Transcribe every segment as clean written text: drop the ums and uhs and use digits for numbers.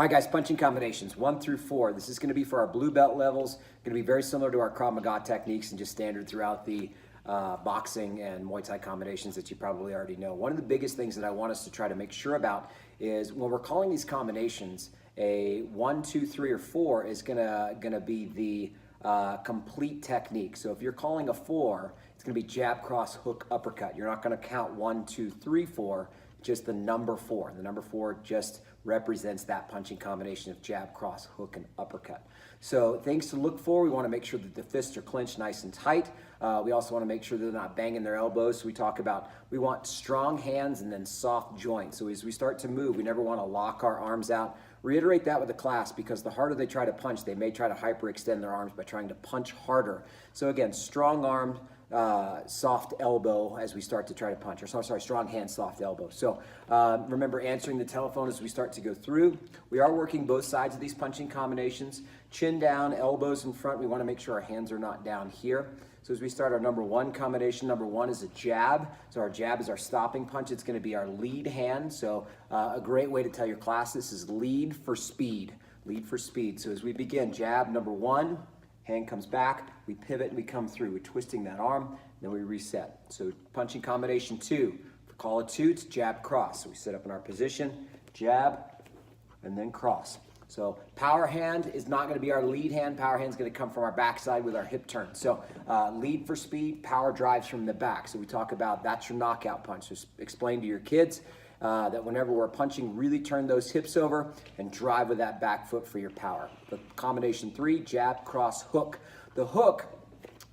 All right, guys, punching combinations 1 through 4. This is going to be for our blue belt levels. Going to be very similar to our Krav Maga techniques and just standard throughout the boxing and Muay Thai combinations that you probably already know. One of the biggest things that I want us to try to make sure about is when we're calling these combinations, a 1, 2, 3, or 4 is gonna be the complete technique. So if you're calling a 4, it's gonna be jab, cross, hook, uppercut. You're not gonna count 1, 2, 3, 4, just the number 4. The number 4 just represents that punching combination of jab, cross, hook, and uppercut. So things to look for, we want to make sure that the fists are clenched nice and tight. We also want to make sure they're not banging their elbows. So we talk about, we want strong hands and then soft joints. So as we start to move, we never want to lock our arms out. Reiterate that with the class, because the harder they try to punch, they may try to hyperextend their arms by trying to punch harder. So again, strong armed, soft elbow as we start to try to punch, or sorry, strong hand, soft elbow. So remember answering the telephone as we start to go through. We are working both sides of these punching combinations. Chin down, elbows in front. We want to make sure our hands are not down here. So as we start our number 1 combination, number 1 is a jab. So our jab is our stopping punch. It's going to be our lead hand. So a great way to tell your class this is lead for speed. Lead for speed. So as we begin, jab number 1. Hand comes back, we pivot and we come through. We're twisting that arm, then we reset. So punching combination 2. For call it 2, it's jab, cross. So we sit up in our position, jab, and then cross. So power hand is not going to be our lead hand. Power hand is going to come from our backside with our hip turn. So lead for speed, power drives from the back. So we talk about that's your knockout punch. So explain to your kids that whenever we're punching, really turn those hips over and drive with that back foot for your power. The combination 3, jab, cross, hook. The hook,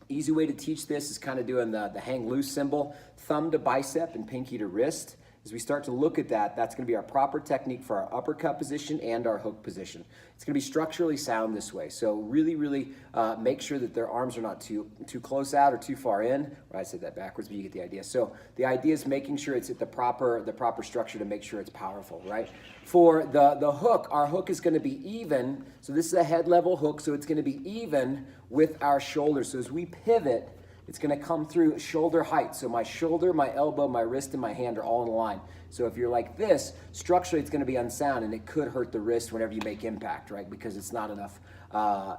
easy way to teach this is kind of doing the hang loose symbol, thumb to bicep and pinky to wrist. As we start to look at that, that's going to be our proper technique for our uppercut position and our hook position. It's going to be structurally sound this way. So really make sure that their arms are not too close out or too far in. Or I said that backwards, but you get the idea. So the idea is making sure it's at the proper structure to make sure it's powerful, right? For the hook, our hook is going to be even. So this is a head level hook, so it's going to be even with our shoulders. So as we pivot, it's going to come through shoulder height. So my shoulder, my elbow, my wrist, and my hand are all in line. So if you're like this, structurally it's going to be unsound, and it could hurt the wrist whenever you make impact, right? Because it's not enough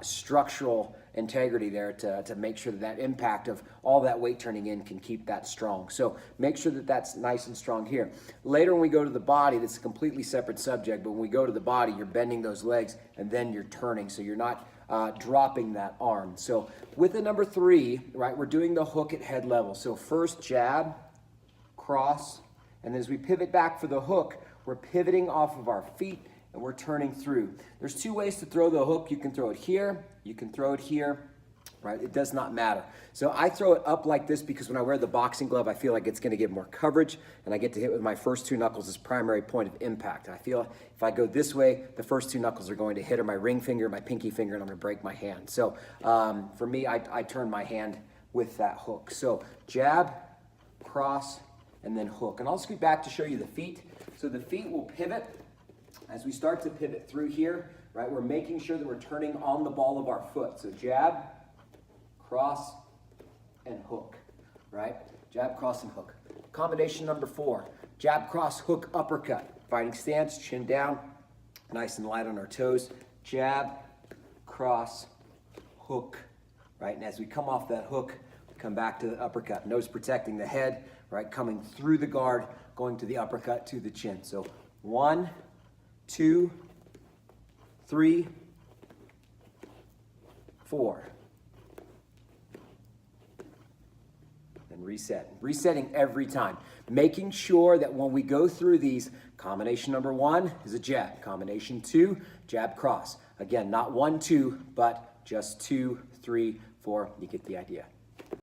structural integrity there to make sure that impact of all that weight turning in can keep that strong. So make sure that that's nice and strong here. Later when we go to the body, that's a completely separate subject, but when we go to the body, you're bending those legs and then you're turning. So you're not dropping that arm. So with the number 3, right, we're doing the hook at head level. So first jab, cross, and then as we pivot back for the hook, we're pivoting off of our feet and we're turning through. There's 2 ways to throw the hook. You can throw it here, you can throw it here, right? It does not matter. So I throw it up like this because when I wear the boxing glove, I feel like it's going to give more coverage, and I get to hit with my first 2 knuckles as primary point of impact. I feel if I go this way, the first 2 knuckles are going to hit, or my ring finger, my pinky finger, and I'm going to break my hand. So for me, I turn my hand with that hook. So jab, cross, and then hook. And I'll scoot back to show you the feet. So the feet will pivot. As we start to pivot through here, right, we're making sure that we're turning on the ball of our foot. So jab, cross, and hook, right? Jab, cross, and hook. Combination number 4, jab, cross, hook, uppercut. Fighting stance, chin down, nice and light on our toes. Jab, cross, hook, right? And as we come off that hook, we come back to the uppercut. Nose protecting the head, right? Coming through the guard, going to the uppercut to the chin. So 1, 2, 3, 4. And reset. Resetting every time. Making sure that when we go through these, combination number 1 is a jab. Combination 2, jab, cross. Again, not 1, 2, but just 2, 3, 4. You get the idea.